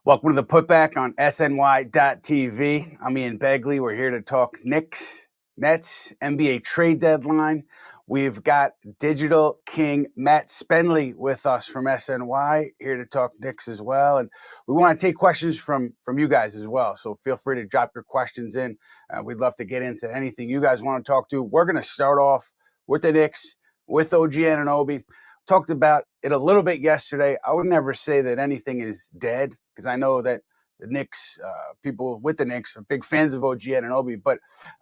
Welcome to the Putback on SNY.TV. I'm Ian Begley. We're here to talk Knicks, Nets, NBA trade deadline. We've got Digital King Matt Spenley with us from SNY, here to talk Knicks as well. And we want to take questions from you guys as well. So feel free to drop your questions in. We'd love to get into anything you guys want to talk to. We're going to start off with the Knicks, with OG Anunoby. Talked about it a little bit yesterday. I would never say that anything is dead, because I know that the Knicks, people with the Knicks are big fans of OG Anunoby, but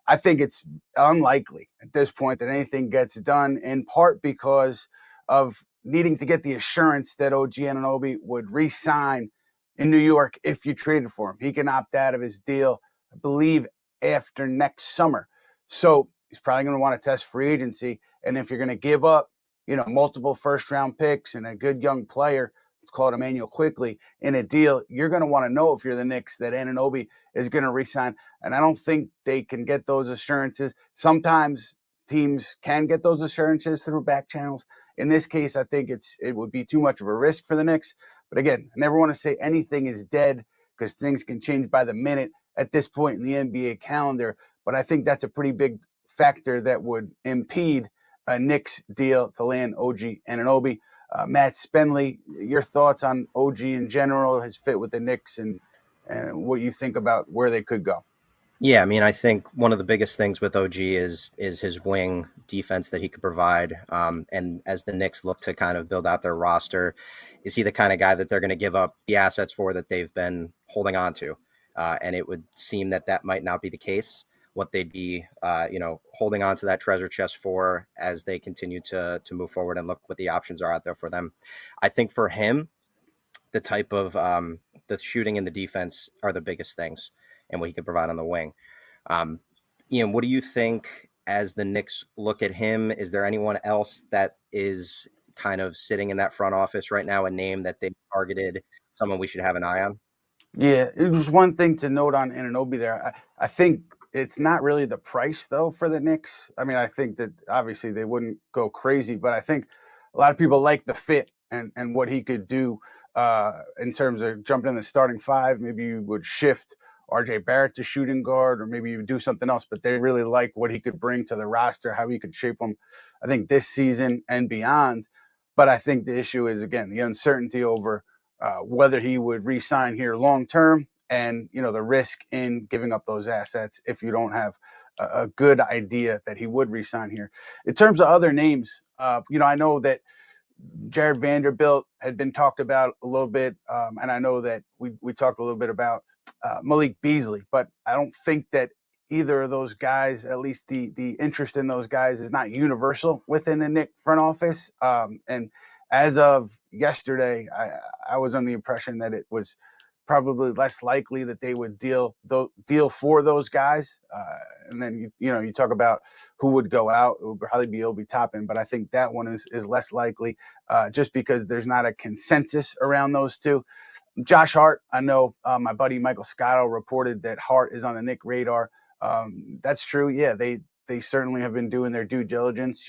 I think it's unlikely at this point that anything gets done, in part because of needing to get the assurance that OG Anunoby would re-sign in New York if you traded for him. He can opt out of his deal, I believe, after next summer. So he's probably going to want to test free agency. And if you're going to give up, multiple first-round picks and a good young player, let's call it Emmanuel Quickly, in a deal, you're going to want to know, if you're the Knicks, that Anunoby is going to re-sign. And I don't think they can get those assurances. Sometimes teams can get those assurances through back channels. In this case, I think it would be too much of a risk for the Knicks. But again, I never want to say anything is dead, because things can change by the minute at this point in the NBA calendar. But I think that's a pretty big factor that would impede a Knicks deal to land OG Anunoby. Matt Spenley, your thoughts on OG in general, his fit with the Knicks, and what you think about where they could go? Yeah, I mean, I think one of the biggest things with OG is his wing defense that he could provide. And as the Knicks look to kind of build out their roster, is he the kind of guy that they're going to give up the assets for that they've been holding on to? And it would seem that might not be the case. What they'd be, holding on to that treasure chest for as they continue to move forward and look what the options are out there for them. I think for him, the type of the shooting and the defense are the biggest things, and what he could provide on the wing. Ian, what do you think as the Knicks look at him? Is there anyone else that is kind of sitting in that front office right now, a name that they targeted, someone we should have an eye on? Yeah, it was one thing to note on Anunoby there. I think it's not really the price, though, for the Knicks. I mean, I think that obviously they wouldn't go crazy, but I think a lot of people like the fit and what he could do in terms of jumping in the starting five. Maybe you would shift RJ Barrett to shooting guard, or maybe you would do something else, but they really like what he could bring to the roster, how he could shape them, I think, this season and beyond. But I think the issue is, again, the uncertainty over whether he would re-sign here long term, and the risk in giving up those assets if you don't have a good idea that he would re-sign here. In terms of other names, I know that Jared Vanderbilt had been talked about a little bit, and I know that we talked a little bit about Malik Beasley, but I don't think that either of those guys, at least the interest in those guys, is not universal within the Knicks front office. And as of yesterday, I was under the impression that it was probably less likely that they would deal for those guys. And then you talk about who would go out. It would probably be Obi Toppin, but I think that one is less likely, just because there's not a consensus around those two. Josh Hart, I know my buddy Michael Scotto reported that Hart is on the Knicks radar. That's true. Yeah, they certainly have been doing their due diligence.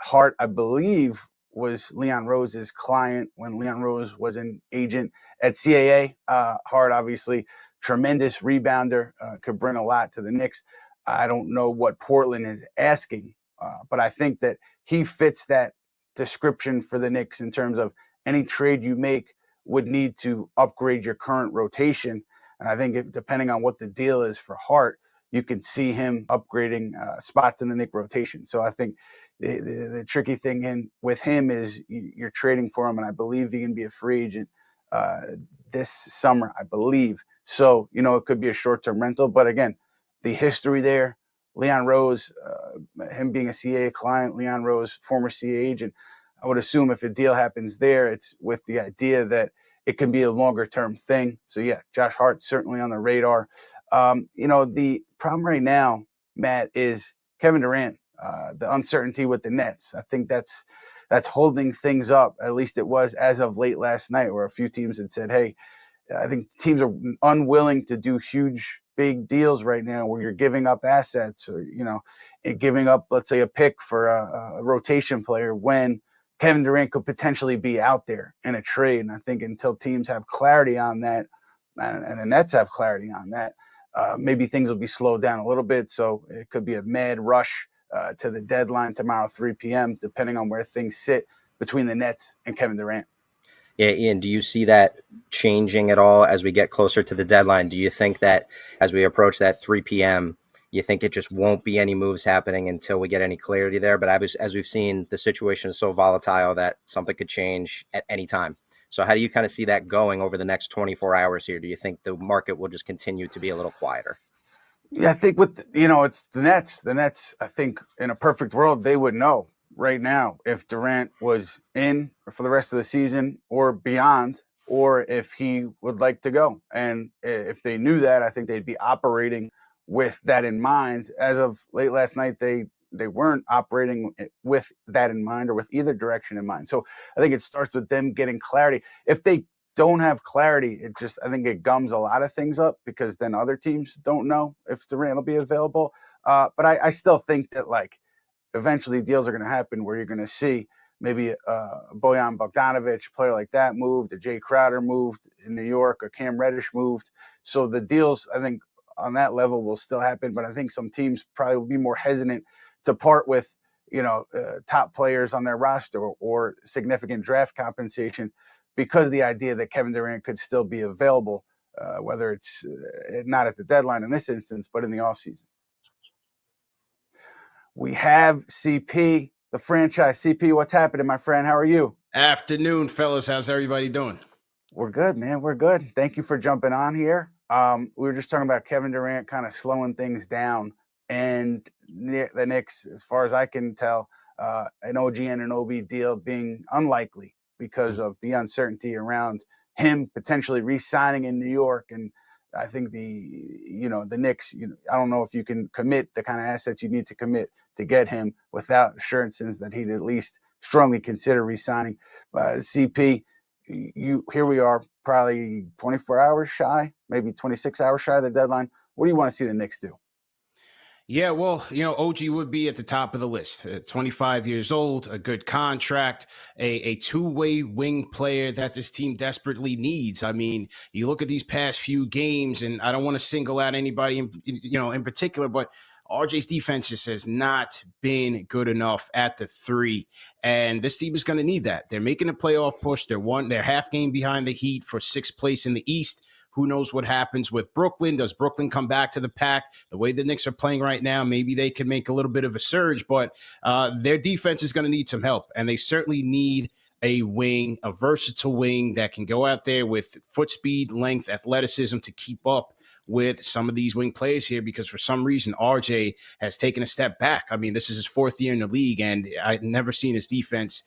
Hart, I believe, was Leon Rose's client when Leon Rose was an agent at CAA. Hart, obviously, tremendous rebounder, could bring a lot to the Knicks. I don't know what Portland is asking, but I think that he fits that description for the Knicks in terms of any trade you make would need to upgrade your current rotation. And I think depending on what the deal is for Hart, you can see him upgrading spots in the Knicks rotation. So I think the tricky thing with him is you're trading for him, and I believe he can be a free agent this summer, I believe. So, it could be a short-term rental. But again, the history there, Leon Rose, him being a CAA client, Leon Rose, former CAA agent, I would assume if a deal happens there, it's with the idea that it can be a longer-term thing. So, yeah, Josh Hart certainly on the radar. The problem right now, Matt, is Kevin Durant, the uncertainty with the Nets. I think that's holding things up. At least it was as of late last night, where a few teams had said, hey, I think teams are unwilling to do huge, big deals right now where you're giving up assets, or, giving up, let's say, a pick for a rotation player when Kevin Durant could potentially be out there in a trade. And I think until teams have clarity on that, and the Nets have clarity on that. Maybe things will be slowed down a little bit, so it could be a mad rush to the deadline tomorrow, 3 p.m., depending on where things sit between the Nets and Kevin Durant. Yeah, Ian, do you see that changing at all as we get closer to the deadline? Do you think that as we approach that 3 p.m., you think it just won't be any moves happening until we get any clarity there? But as we've seen, the situation is so volatile that something could change at any time. So how do you kind of see that going over the next 24 hours here? Do you think the market will just continue to be a little quieter? Yeah, I think it's the Nets. The Nets, I think in a perfect world, they would know right now if Durant was in for the rest of the season or beyond, or if he would like to go. And if they knew that, I think they'd be operating with that in mind. As of late last night, they weren't operating with that in mind or with either direction in mind. So I think it starts with them getting clarity. If they don't have clarity, I think it gums a lot of things up, because then other teams don't know if Durant will be available. But I still think that eventually deals are going to happen where you're going to see maybe Bojan Bogdanovic, a player like that, moved, or Jay Crowder moved in New York, or Cam Reddish moved. So the deals, I think, on that level will still happen. But I think some teams probably will be more hesitant to part with, top players on their roster or significant draft compensation, because the idea that Kevin Durant could still be available, whether it's not at the deadline in this instance, but in the offseason. We have CP, the franchise. CP, what's happening, my friend? How are you? Afternoon, fellas. How's everybody doing? We're good, man. We're good. Thank you for jumping on here. We were just talking about Kevin Durant kind of slowing things down, and the Knicks, as far as I can tell, an OG and an OB deal being unlikely because of the uncertainty around him potentially re-signing in New York. And I think the Knicks, I don't know if you can commit the kind of assets you need to commit to get him without assurances that he'd at least strongly consider re-signing. CP, here we are, probably 24 hours shy, maybe 26 hours shy of the deadline. What do you want to see the Knicks do? Yeah, well, OG would be at the top of the list. 25 years old, a good contract, a two-way wing player that this team desperately needs. I mean, you look at these past few games, and I don't want to single out anybody in particular, but RJ's defense just has not been good enough at the three, and this team is going to need that. They're making a playoff push. They're half game behind the Heat for sixth place in the East. Who knows what happens with Brooklyn? Does Brooklyn come back to the pack? The way the Knicks are playing right now, maybe they can make a little bit of a surge, but their defense is going to need some help, and they certainly need a wing, a versatile wing that can go out there with foot speed, length, athleticism to keep up with some of these wing players here, because for some reason RJ has taken a step back. I mean, this is his fourth year in the league, and I've never seen his defense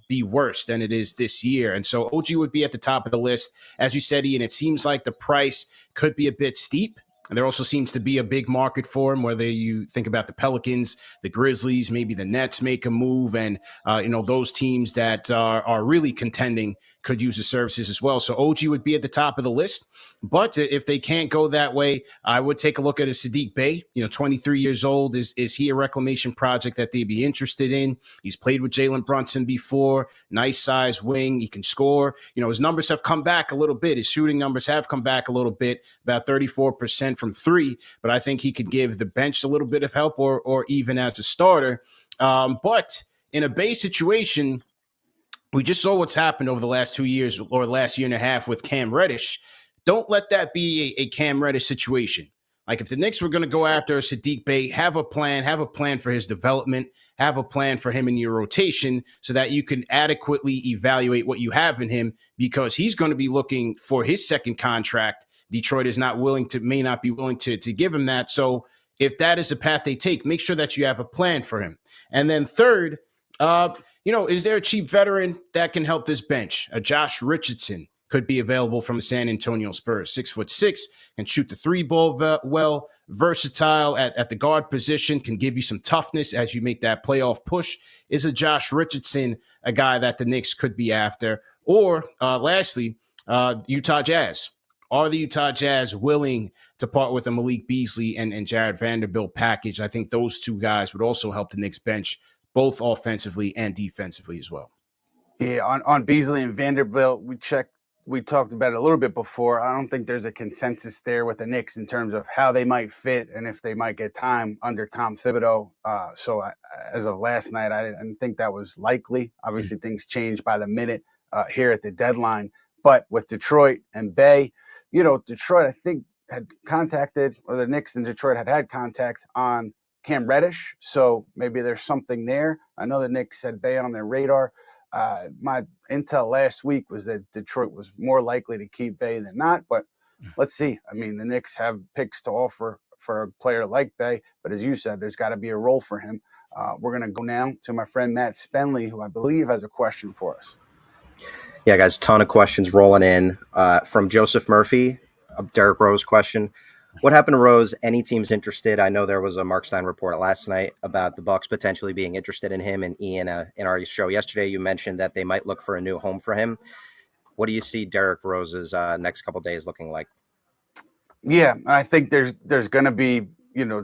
be worse than it is this year. And so OG would be at the top of the list. As you said, Ian, it seems like the price could be a bit steep. And there also seems to be a big market for him, whether you think about the Pelicans, the Grizzlies, maybe the Nets make a move. And, those teams that are really contending could use the services as well. So OG would be at the top of the list. But if they can't go that way, I would take a look at a Sadiq Bey. 23 years old. Is he a reclamation project that they'd be interested in? He's played with Jalen Brunson before. Nice size wing. He can score. His numbers have come back a little bit. His shooting numbers have come back a little bit, about 34% from three. But I think he could give the bench a little bit of help, or even as a starter. But in a Bey situation, we just saw what's happened over the last 2 years or last year and a half with Cam Reddish. Don't let that be a Cam Reddish situation. Like, if the Knicks were going to go after Sadiq Bey, have a plan for his development, have a plan for him in your rotation so that you can adequately evaluate what you have in him, because he's going to be looking for his second contract. Detroit may not be willing to give him that. So if that is the path they take, make sure that you have a plan for him. And then third, is there a cheap veteran that can help this bench? A Josh Richardson could be available from the San Antonio Spurs. 6'6", can shoot the three ball well, versatile at the guard position, can give you some toughness as you make that playoff push. Is a Josh Richardson a guy that the Knicks could be after? Or lastly, Utah Jazz. Are the Utah Jazz willing to part with a Malik Beasley and Jared Vanderbilt package? I think those two guys would also help the Knicks bench, both offensively and defensively as well. Yeah, on Beasley and Vanderbilt, we checked we talked about it a little bit before. I don't think there's a consensus there with the Knicks in terms of how they might fit and if they might get time under Tom Thibodeau. As of last night, I didn't think that was likely. Obviously, things change by the minute here at the deadline. But with Detroit and Bay, Detroit, I think, had contacted, or the Knicks and Detroit had contact on Cam Reddish. So maybe there's something there. I know the Knicks had Bay on their radar. My intel last week was that Detroit was more likely to keep Bay than not, but let's see. I mean, the Knicks have picks to offer for a player like Bay, but as you said, there's got to be a role for him. We're going to go now to my friend Matt Spenley, who I believe has a question for us. Yeah, guys, ton of questions rolling in from Joseph Murphy, a Derrick Rose question. What happened to Rose? Any teams interested? I know there was a Mark Stein report last night about the Bucks potentially being interested in him. And Ian, in our show yesterday, you mentioned that they might look for a new home for him. What do you see Derrick Rose's next couple of days looking like? Yeah, I think there's going to be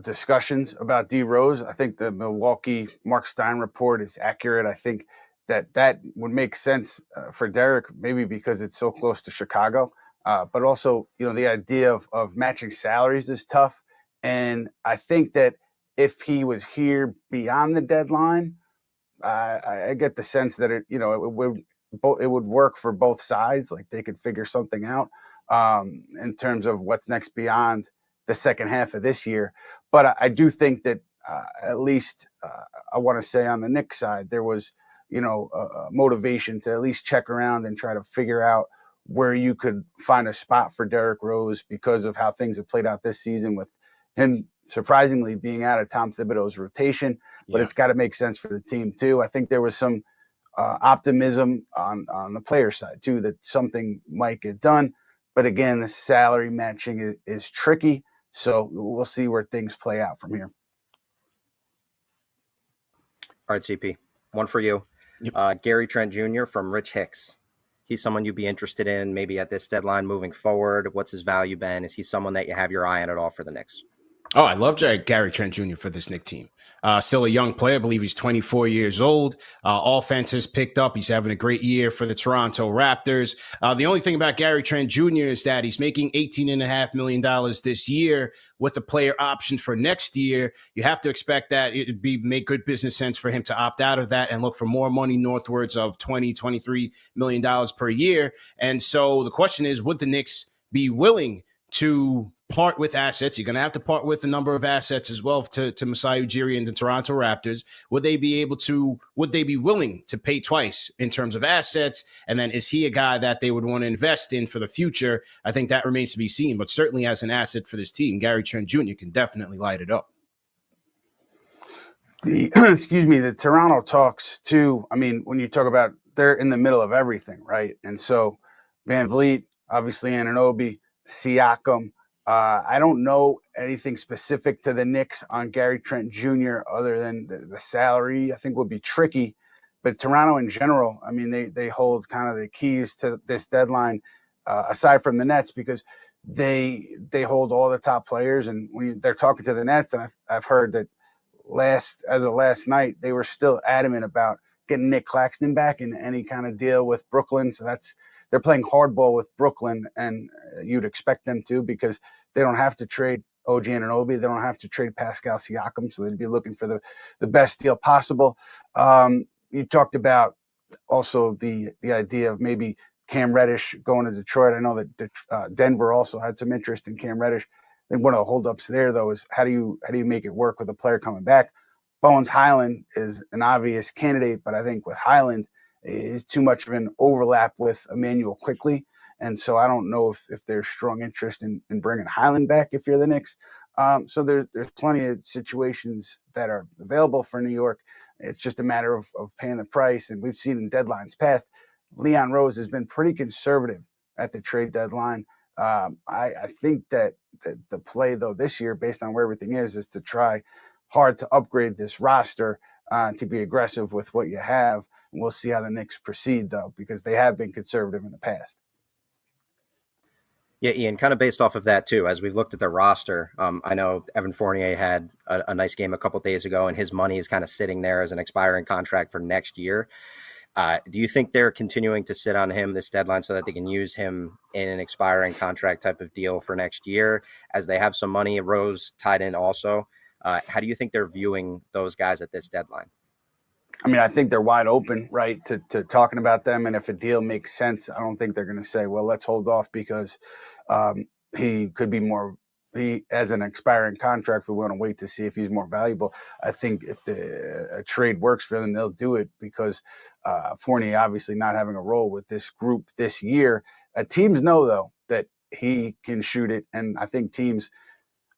discussions about D Rose. I think the Milwaukee Mark Stein report is accurate. I think that would make sense for Derrick, maybe because it's so close to Chicago. But also, the idea of matching salaries is tough. And I think that if he was here beyond the deadline, I get the sense that it would work for both sides. Like they could figure something out in terms of what's next beyond the second half of this year. But I do think that at least I want to say on the Knicks side, there was, motivation to at least check around and try to figure out where you could find a spot for Derrick Rose because of how things have played out this season with him surprisingly being out of Tom Thibodeau's rotation. But It's got to make sense for the team too. I think there was some optimism on the player side too, that something might get done. But again, the salary matching is tricky. So we'll see where things play out from here. All right, CP, one for you. Yep. Gary Trent Jr. from Rich Hicks. He's someone you'd be interested in maybe at this deadline moving forward. What's his value been? Is he someone that you have your eye on at all for the Knicks? Oh, I love Gary Trent Jr. for this Knicks team. Still a young player. I believe he's 24 years old. Offense has picked up. He's having a great year for the Toronto Raptors. The only thing about Gary Trent Jr. is that he's making $18.5 million this year with a player option for next year. You have to expect that it would make good business sense for him to opt out of that and look for more money northwards of $23 million per year. And so the question is, would the Knicks be willing to part with assets? You're going to have to part with a number of assets as well to Masai Ujiri and the Toronto Raptors. Would they be willing to pay twice in terms of assets? And then is he a guy that they would want to invest in for the future? I think that remains to be seen, but certainly as an asset for this team, Gary Trent Jr. can definitely light it up. The Toronto talks too. I mean, when you talk about, they're in the middle of everything, right? And so Van Vliet, obviously Anunoby, Siakam. I don't know anything specific to the Knicks on Gary Trent Jr. other than the salary. I think would be tricky, but Toronto in general, I mean, they hold kind of the keys to this deadline, aside from the Nets, because they hold all the top players. And when they're talking to the Nets, and I've heard that as of last night, they were still adamant about getting Nick Claxton back in any kind of deal with Brooklyn. So they're playing hardball with Brooklyn, and you'd expect them to, because they don't have to trade OG Anunoby. They don't have to trade Pascal Siakam, so they'd be looking for the best deal possible. You talked about also the idea of maybe Cam Reddish going to Detroit. I know that Denver also had some interest in Cam Reddish. I think one of the holdups there, though, is how do you make it work with a player coming back? Bones Highland is an obvious candidate, but I think with Highland is too much of an overlap with Emmanuel Quickley. And so I don't know if there's strong interest in bringing Highland back if you're the Knicks. So there's plenty of situations that are available for New York. It's just a matter of paying the price. And we've seen in deadlines past, Leon Rose has been pretty conservative at the trade deadline. I think that the play, though, this year, based on where everything is to try hard to upgrade this roster, to be aggressive with what you have. And we'll see how the Knicks proceed, though, because they have been conservative in the past. Yeah, Ian, kind of based off of that, too, as we've looked at their roster, I know Evan Fournier had a nice game a couple of days ago, and his money is kind of sitting there as an expiring contract for next year. Do you think they're continuing to sit on him this deadline so that they can use him in an expiring contract type of deal for next year, as they have some money? Rose tied in also. How do you think they're viewing those guys at this deadline? I mean, I think they're wide open, right, to talking about them. And if a deal makes sense, I don't think they're going to say, well, let's hold off because he could be more. He has an expiring contract. We want to wait to see if he's more valuable. I think if a trade works for them, they'll do it because Fournier obviously not having a role with this group this year. Teams know, though, that he can shoot it. And I think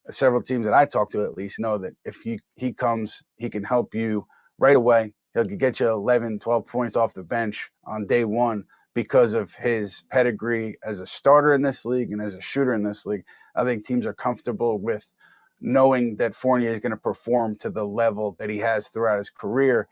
several teams that I talk to at least know that if he comes, he can help you right away. He'll get you 11, 12 points off the bench on day one because of his pedigree as a starter in this league and as a shooter in this league. I think teams are comfortable with knowing that Fournier is going to perform to the level that he has throughout his career,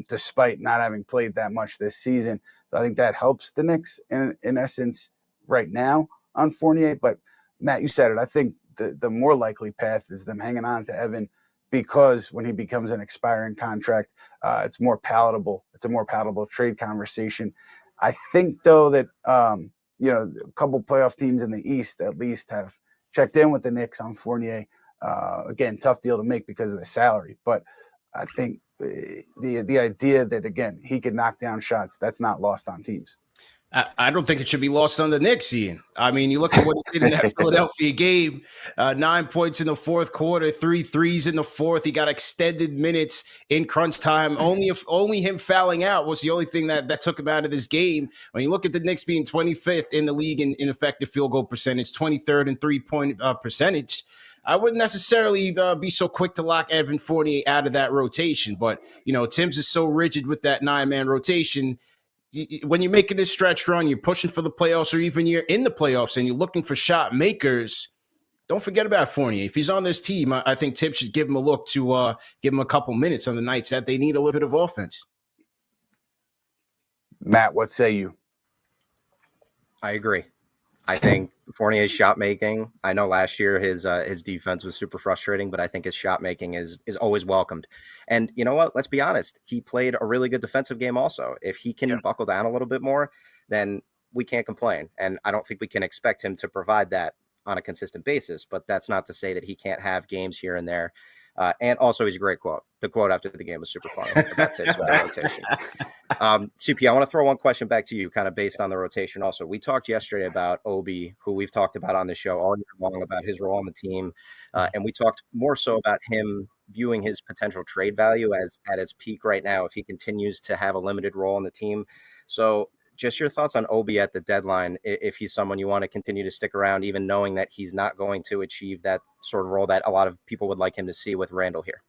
despite not having played that much this season. So I think that helps the Knicks in essence right now on Fournier. But Matt, you said it. I think the more likely path is them hanging on to Evan, because when he becomes an expiring contract, it's more palatable. It's a more palatable trade conversation. I think, though, that a couple playoff teams in the East at least have checked in with the Knicks on Fournier. Again, tough deal to make because of the salary. But I think the idea that, again, he could knock down shots, that's not lost on teams. I don't think it should be lost on the Knicks, Ian. I mean, you look at what he did in that Philadelphia game, 9 points in the fourth quarter, 3 threes in the fourth. He got extended minutes in crunch time. Only him fouling out was the only thing that took him out of this game. When you look at the Knicks being 25th in the league in effective field goal percentage, 23rd in three-point percentage, I wouldn't necessarily be so quick to lock Evan Fournier out of that rotation. But, Timbs is so rigid with that 9-man rotation. When you're making this stretch run, you're pushing for the playoffs, or even you're in the playoffs and you're looking for shot makers, don't forget about Fournier. If he's on this team, I think Tibbs should give him a look to give him a couple minutes on the nights that they need a little bit of offense. Matt, what say you? I agree. I think Fournier's shot making, I know last year his defense was super frustrating, but I think his shot making is always welcomed. And you know what? Let's be honest. He played a really good defensive game also. If he can buckle down a little bit more, then we can't complain. And I don't think we can expect him to provide that on a consistent basis, but that's not to say that he can't have games here and there. And also, he's a great quote. The quote after the game was super funny about Tibbs with the rotation. CP, I want to throw one question back to you, kind of based on the rotation also. We talked yesterday about Obi, who we've talked about on the show all year long, about his role on the team. And we talked more so about him viewing his potential trade value as at its peak right now if he continues to have a limited role on the team. So just your thoughts on Obi at the deadline, if he's someone you want to continue to stick around, even knowing that he's not going to achieve that sort of role that a lot of people would like him to see with Randall here.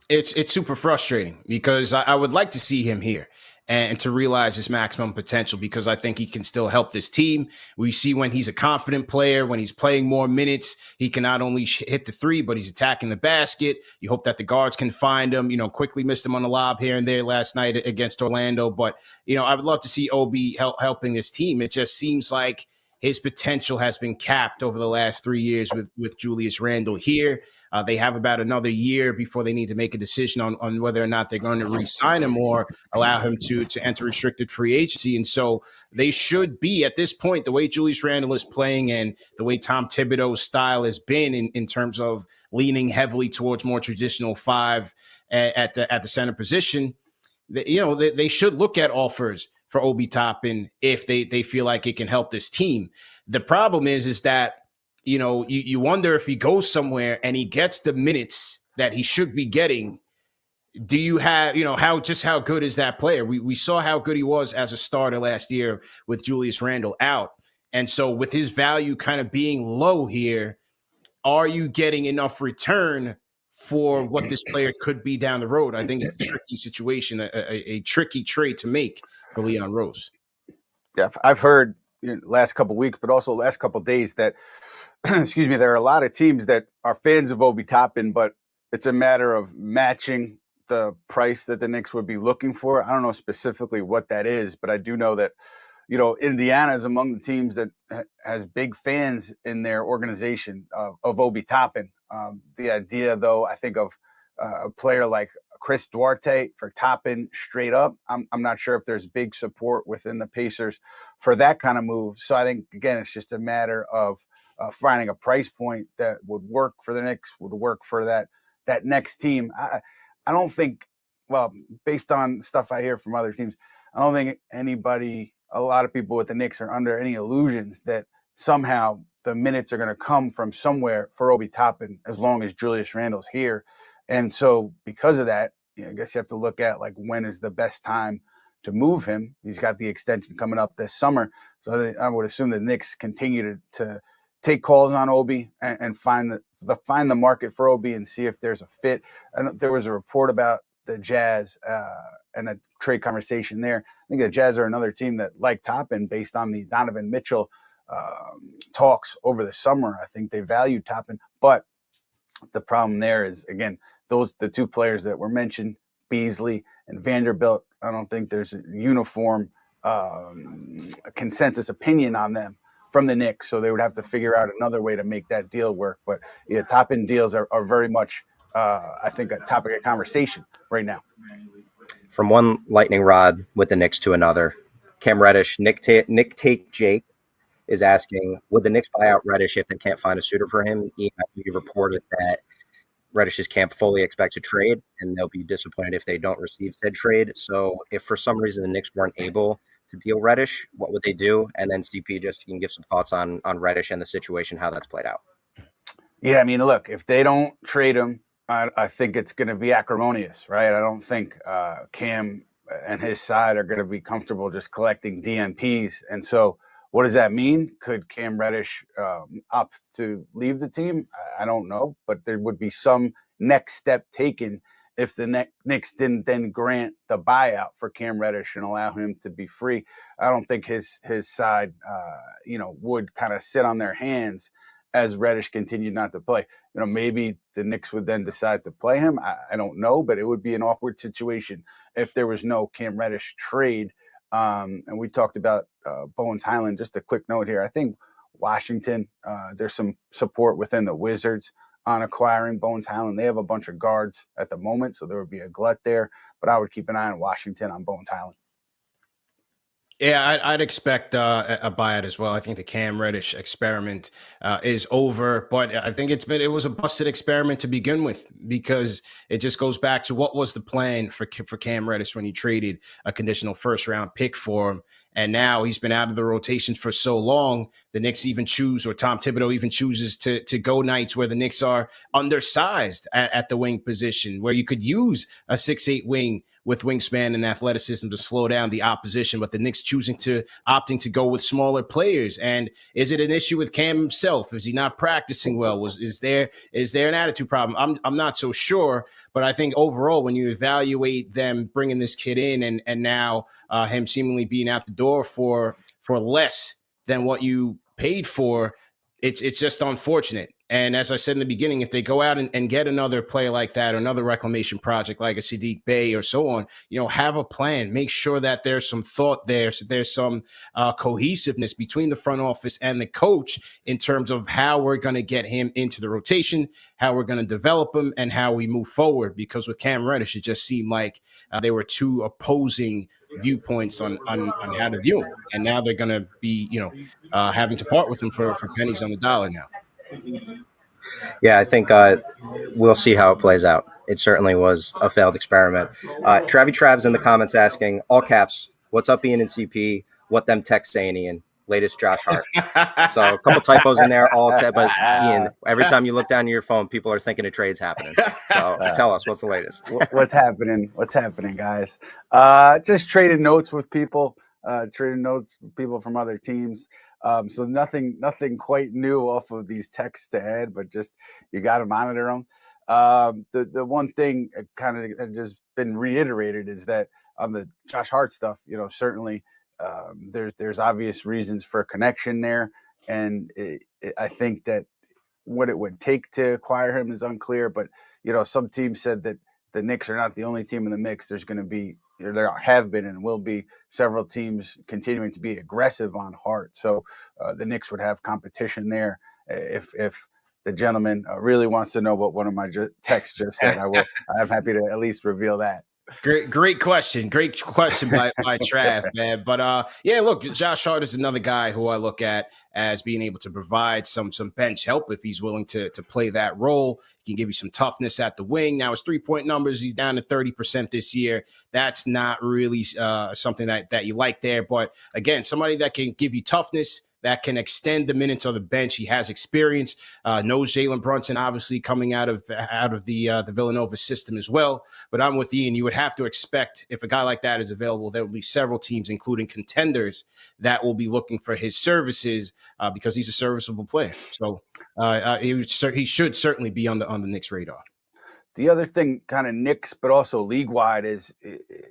It's super frustrating because I would like to see him here and to realize his maximum potential, because I think he can still help this team. We see when he's a confident player, when he's playing more minutes, he can not only hit the three, but he's attacking the basket. You hope that the guards can find him. Quickly missed him on the lob here and there last night against Orlando. But, I would love to see Obi helping this team. It just seems like his potential has been capped over the last 3 years with Julius Randle here. They have about another year before they need to make a decision on whether or not they're going to re-sign him or allow him to enter restricted free agency. And so they should be, at this point, the way Julius Randle is playing and the way Tom Thibodeau's style has been in terms of leaning heavily towards more traditional five at the center position, they should look at offers for Obi Toppin if they feel like it can help this team. The problem is that, you wonder if he goes somewhere and he gets the minutes that he should be getting. Do you have, how good is that player? We saw how good he was as a starter last year with Julius Randle out. And so with his value kind of being low here, are you getting enough return for what this player could be down the road? I think it's a tricky situation, a tricky trade to make for Leon Rose. Yeah, I've heard last couple of weeks, but also last couple of days that, excuse me, there are a lot of teams that are fans of Obi Toppin, but it's a matter of matching the price that the Knicks would be looking for. I don't know specifically what that is, but I do know that, Indiana is among the teams that has big fans in their organization of Obi Toppin. The idea, though, I think of a player like Chris Duarte for Toppin straight up. I'm not sure if there's big support within the Pacers for that kind of move. So I think, again, it's just a matter of finding a price point that would work for the Knicks, would work for that next team. I don't think, well, based on stuff I hear from other teams, I don't think a lot of people with the Knicks are under any illusions that somehow the minutes are going to come from somewhere for Obi Toppin as long as Julius Randle's here. And so because of that, I guess you have to look at like when is the best time to move him. He's got the extension coming up this summer. So I would assume the Knicks continue to take calls on Obi and find the market for Obi and see if there's a fit. And there was a report about the Jazz and a trade conversation there. I think the Jazz are another team that like Toppin based on the Donovan Mitchell talks over the summer. I think they value Toppin, but the problem there is, again, the two players that were mentioned, Beasley and Vanderbilt, I don't think there's a uniform consensus opinion on them from the Knicks, so they would have to figure out another way to make that deal work. But yeah, Toppin deals are very much, I think, a topic of conversation right now. From one lightning rod with the Knicks to another, Cam Reddish, Nick Take Jake is asking, would the Knicks buy out Reddish if they can't find a suitor for him? You reported that Reddish's camp fully expects a trade, and they'll be disappointed if they don't receive said trade. So if for some reason the Knicks weren't able to deal Reddish, what would they do? And then CP, just you can give some thoughts on Reddish and the situation, how that's played out. Yeah, I mean, look, if they don't trade him, I think it's going to be acrimonious, right? I don't think Cam and his side are going to be comfortable just collecting DNPs. And so what does that mean? Could Cam Reddish opt to leave the team? I don't know, but there would be some next step taken if the Knicks didn't then grant the buyout for Cam Reddish and allow him to be free. I don't think his side, would kind of sit on their hands as Reddish continued not to play. Maybe the Knicks would then decide to play him. I don't know, but it would be an awkward situation if there was no Cam Reddish trade. And we talked about Bones Highland. Just a quick note here. I think Washington, there's some support within the Wizards on acquiring Bones Highland. They have a bunch of guards at the moment, so there would be a glut there. But I would keep an eye on Washington on Bones Highland. Yeah, I'd expect a buyout as well. I think the Cam Reddish experiment is over, but I think it was a busted experiment to begin with, because it just goes back to what was the plan for Cam Reddish when you traded a conditional first round pick for him. And now he's been out of the rotation for so long, the Knicks even choose, or Tom Thibodeau even chooses to go nights where the Knicks are undersized at the wing position, where you could use a 6'8" wing with wingspan and athleticism to slow down the opposition, but the Knicks opting to go with smaller players. And is it an issue with Cam himself? Is he not practicing well? Is there an attitude problem? I'm not so sure, but I think overall, when you evaluate them bringing this kid in and now him seemingly being out the door for less than what you paid for, it's just unfortunate. And as I said in the beginning, if they go out and get another player like that, or another reclamation project like a Sadiq Bey or so on, have a plan. Make sure that there's some thought there. So there's some cohesiveness between the front office and the coach in terms of how we're going to get him into the rotation, how we're going to develop him, and how we move forward. Because with Cam Reddish, it just seemed like they were two opposing viewpoints on how to view him. And now they're going to be, having to part with him for pennies on the dollar now. Yeah, I think we'll see how it plays out. It certainly was a failed experiment. Trav's in the comments asking, all caps, what's up, Ian and CP? What them texts saying, Ian? Latest Josh Hart. So a couple typos in there. But Ian, every time you look down at your phone, people are thinking a trade's happening. So tell us, what's the latest? What's happening? What's happening, guys? Just trading notes with people. From other teams. So nothing quite new off of these texts to add, but just you got to monitor them. The one thing kind of just been reiterated is that on the Josh Hart stuff, certainly there's obvious reasons for connection there, and I think that what it would take to acquire him is unclear. But some teams said that the Knicks are not the only team in the mix. There have been and will be several teams continuing to be aggressive on Hart. So the Knicks would have competition there if the gentleman really wants to know what one of my texts just said, I'm happy to at least reveal that. Great question by Trav, man. But yeah, look, Josh Hart is another guy who I look at as being able to provide some bench help if he's willing to play that role. He can give you some toughness at the wing. Now his 3-point numbers, he's down to 30% this year. That's not really something that you like there. But again, somebody that can give you toughness, that can extend the minutes on the bench. He has experience, knows Jalen Brunson, obviously coming out of the Villanova system as well. But I'm with Ian. You would have to expect if a guy like that is available, there will be several teams, including contenders, that will be looking for his services because he's a serviceable player. So he should certainly be on the Knicks radar. The other thing, kind of Knicks, but also league-wide, is,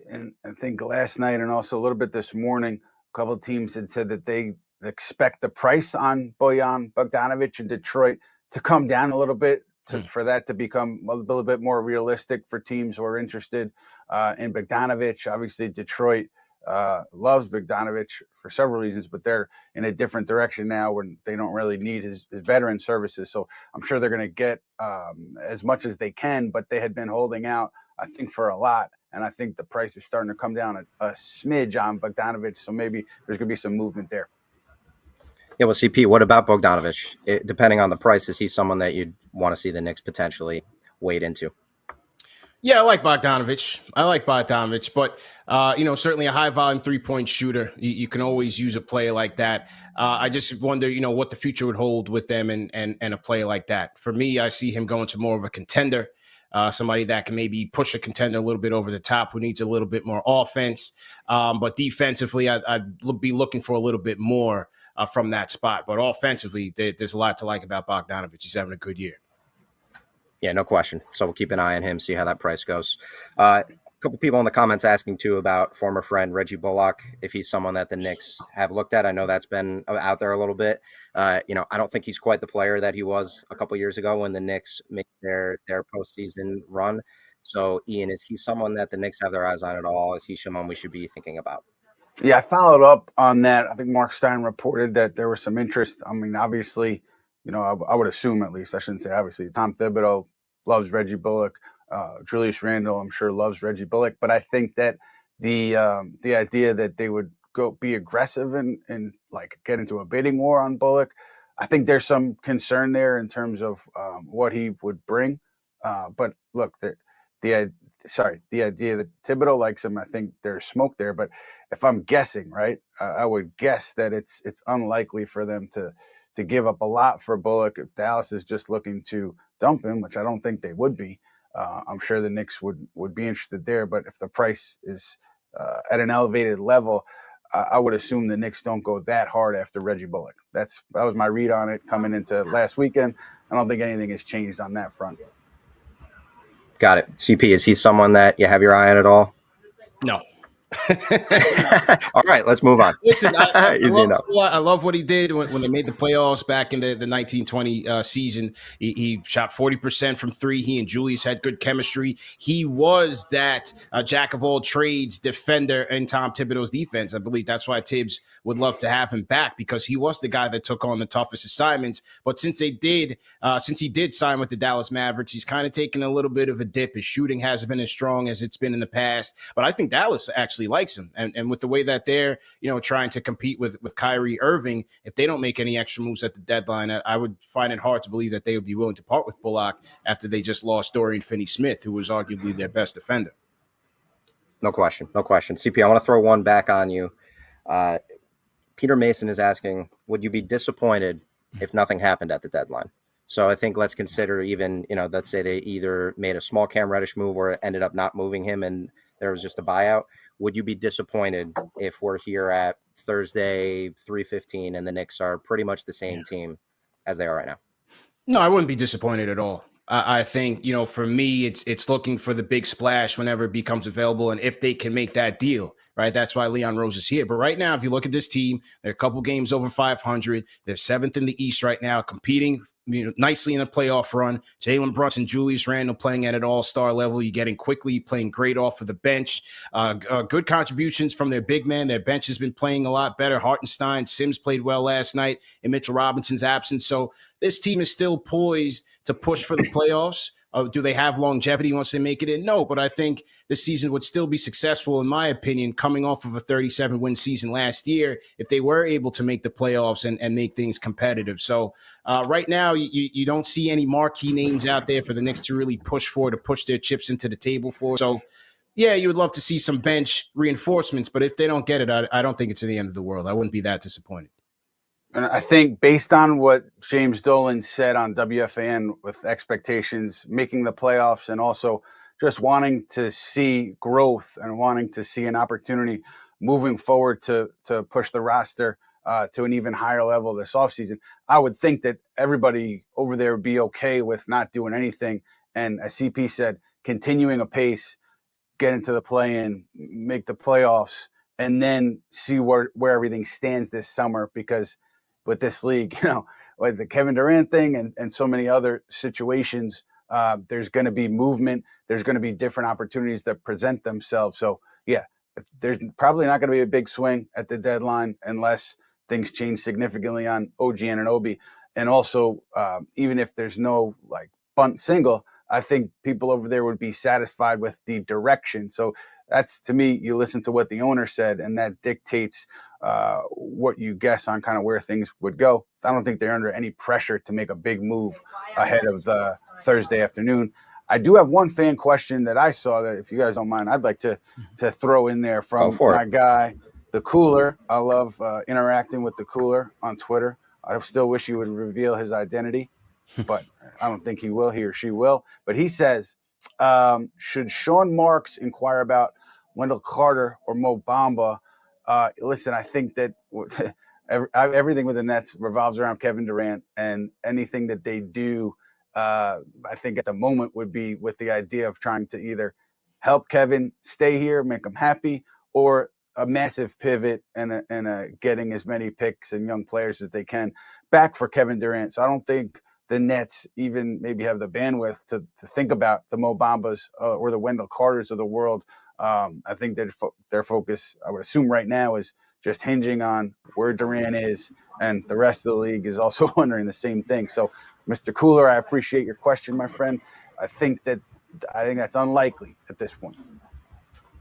and I think last night and also a little bit this morning, a couple of teams had said that they expect the price on Bojan Bogdanovic in Detroit to come down a little bit for that to become a little bit more realistic for teams who are interested in Bogdanovic. Obviously, Detroit loves Bogdanovic for several reasons, but they're in a different direction now when they don't really need his veteran services. So I'm sure they're going to get as much as they can, but they had been holding out, I think, for a lot. And I think the price is starting to come down a smidge on Bogdanovic. So maybe there's going to be some movement there. Yeah, well, CP, what about Bogdanovic? Depending on the price, is he someone that you'd want to see the Knicks potentially wade into? Yeah, I like Bogdanovic, but certainly a high-volume 3-point shooter. You can always use a player like that. I just wonder, what the future would hold with them and a player like that. For me, I see him going to more of a contender, somebody that can maybe push a contender a little bit over the top, who needs a little bit more offense. But defensively, I'd be looking for a little bit more from that spot. But offensively, there's a lot to like about Bogdanovic. He's having a good year. Yeah, no question. So we'll keep an eye on him, see how that price goes. A couple people in the comments asking, too, about former friend Reggie Bullock, if he's someone that the Knicks have looked at. I know that's been out there a little bit. I don't think he's quite the player that he was a couple years ago when the Knicks made their postseason run. So, Ian, is he someone that the Knicks have their eyes on at all? Is he someone we should be thinking about? Yeah, I followed up on that. I think Mark Stein reported that there was some interest. I mean, obviously, I would assume, at least, I shouldn't say obviously, Tom Thibodeau loves Reggie Bullock. Julius Randle, I'm sure, loves Reggie Bullock. But I think that the idea that they would go be aggressive and like get into a bidding war on Bullock, I think there's some concern there in terms of what he would bring. But look, the idea that Thibodeau likes him, I think there's smoke there. But if I'm guessing, right, I would guess that it's unlikely for them to give up a lot for Bullock if Dallas is just looking to dump him, which I don't think they would be. I'm sure the Knicks would be interested there. But if the price is at an elevated level, I would assume the Knicks don't go that hard after Reggie Bullock. That was my read on it coming into last weekend. I don't think anything has changed on that front. Got it. CP, is he someone that you have your eye on at all? No. All right, let's move on. Listen, I love what he did when they made the playoffs back in the 1920 season. He shot 40% from three. He and Julius had good chemistry. He was that jack of all trades defender in Tom Thibodeau's defense. I believe that's why Tibbs would love to have him back, because he was the guy that took on the toughest assignments. But since he did sign with the Dallas Mavericks, he's kind of taken a little bit of a dip. His shooting hasn't been as strong as it's been in the past. But I think Dallas actually likes him, and with the way that they're trying to compete with Kyrie Irving, if they don't make any extra moves at the deadline, I would find it hard to believe that they would be willing to part with Bullock after they just lost Dorian Finney-Smith, who was arguably their best defender. No question. CP, I want to throw one back on you. Peter Mason is asking, would you be disappointed if nothing happened at the deadline? So I think let's consider even, let's say they either made a small Cam Reddish move or ended up not moving him and there was just a buyout. Would you be disappointed if we're here at Thursday, 3:15, and the Knicks are pretty much the same team as they are right now? No, I wouldn't be disappointed at all. I think, for me, it's looking for the big splash whenever it becomes available. And if they can make that deal, right? That's why Leon Rose is here. But right now, if you look at this team, they're a couple games over 500. They're 7th in the East right now, competing nicely in a playoff run. Jalen Brunson, Julius Randle playing at an all-star level. You're getting quickly playing great off of the bench. Good contributions from their big man. Their bench has been playing a lot better. Hartenstein, Sims played well last night in Mitchell Robinson's absence. So this team is still poised to push for the playoffs. Do they have longevity once they make it in? No, but I think this season would still be successful, in my opinion, coming off of a 37-win season last year, if they were able to make the playoffs and make things competitive. So right now, you don't see any marquee names out there for the Knicks to really push for, to push their chips into the table for. So, yeah, you would love to see some bench reinforcements, but if they don't get it, I don't think it's the end of the world. I wouldn't be that disappointed. And I think based on what James Dolan said on WFAN with expectations, making the playoffs, and also just wanting to see growth and wanting to see an opportunity moving forward to push the roster to an even higher level this offseason, I would think that everybody over there would be okay with not doing anything. And as CP said, continuing a pace, get into the play-in, make the playoffs, and then see where everything stands this summer, because with this league, with the Kevin Durant thing and so many other situations, there's going to be movement. There's going to be different opportunities that present themselves. So, yeah, there's probably not going to be a big swing at the deadline unless things change significantly on OG and Obi. And also, even if there's no bunt single, I think people over there would be satisfied with the direction. So that's, to me, you listen to what the owner said, and that dictates what you guess on kind of where things would go. I don't think they're under any pressure to make a big move ahead of the Thursday afternoon. I do have one fan question that I saw that, if you guys don't mind, I'd like to throw in there from my guy, the Cooler. I love interacting with the Cooler on Twitter. I still wish he would reveal his identity, but I don't think he will. He or she will. But he says, should Sean Marks inquire about Wendell Carter or Mo Bamba? Listen, I think that everything with the Nets revolves around Kevin Durant, and anything that they do, I think at the moment would be with the idea of trying to either help Kevin stay here, make him happy, or a massive pivot and getting as many picks and young players as they can back for Kevin Durant. So I don't think the Nets even maybe have the bandwidth to think about the Mo Bambas or the Wendell Carters of the world. I think that their focus, I would assume right now, is just hinging on where Durant is, and the rest of the league is also wondering the same thing. So, Mr. Cooler, I appreciate your question, my friend. I think that's unlikely at this point.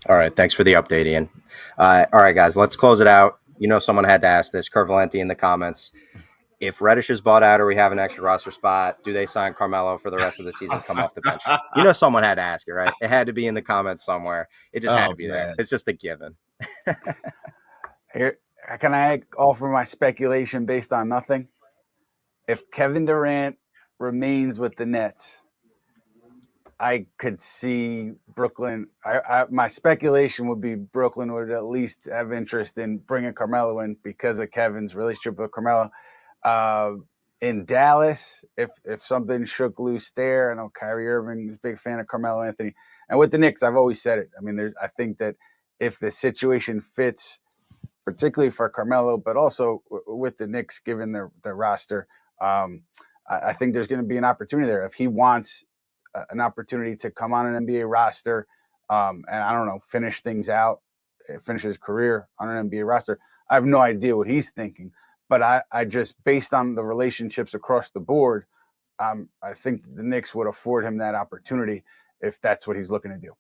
All right, thanks for the update, Ian. All right, guys, let's close it out. Someone had to ask this. Curvalenti in the comments. If Reddish is bought out or we have an extra roster spot, do they sign Carmelo for the rest of the season, come off the bench? Someone had to ask it, right? It had to be in the comments somewhere. It just had to be there. It's just a given. Here, can I offer my speculation based on nothing? If Kevin Durant remains with the Nets, I could see Brooklyn. My speculation would be Brooklyn would at least have interest in bringing Carmelo in because of Kevin's relationship with Carmelo. In Dallas, if something shook loose there, I know Kyrie Irving is a big fan of Carmelo Anthony. And with the Knicks, I've always said it. I mean, I think that if the situation fits, particularly for Carmelo, but also with the Knicks, given their roster, I think there's going to be an opportunity there. If he wants an opportunity to come on an NBA roster and, I don't know, finish things out, finish his career on an NBA roster, I have no idea what he's thinking. But I just, based on the relationships across the board, I think the Knicks would afford him that opportunity if that's what he's looking to do.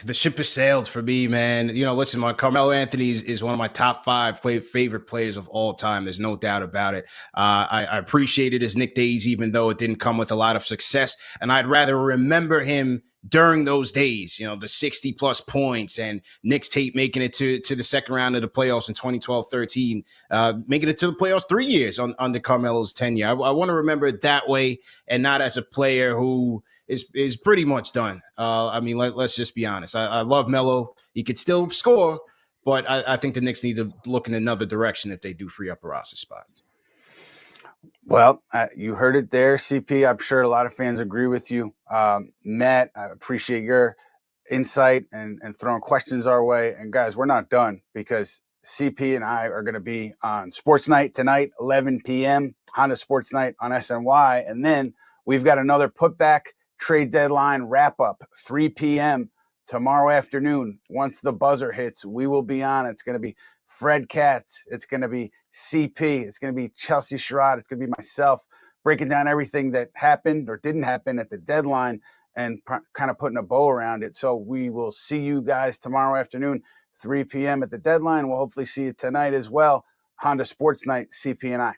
The ship has sailed for me, man. Listen, Carmelo Anthony is one of my top 5 favorite players of all time. There's no doubt about it. I appreciated his Knick days, even though it didn't come with a lot of success. And I'd rather remember him during those days, the 60-plus points and Knicks tape making it to the second round of the playoffs in 2012-13, making it to the playoffs 3 years under Carmelo's tenure. I want to remember it that way and not as a player who is pretty much done. Let's just be honest. I love Melo. He could still score, but I think the Knicks need to look in another direction if they do free up a roster spot. Well, you heard it there, CP. I'm sure a lot of fans agree with you. Matt, I appreciate your insight and throwing questions our way. And guys, we're not done, because CP and I are going to be on Sports Night tonight, 11 p.m., Honda Sports Night on SNY. And then we've got another Putback trade deadline wrap-up, 3 p.m. tomorrow afternoon. Once the buzzer hits, we will be on. It's going to be Fred Katz. It's going to be CP. It's going to be Chelsea Sherrod. It's going to be myself, breaking down everything that happened or didn't happen at the deadline and kind of putting a bow around it. So we will see you guys tomorrow afternoon, 3 p.m. at the deadline. We'll hopefully see you tonight as well. Honda Sports Night, CP and I.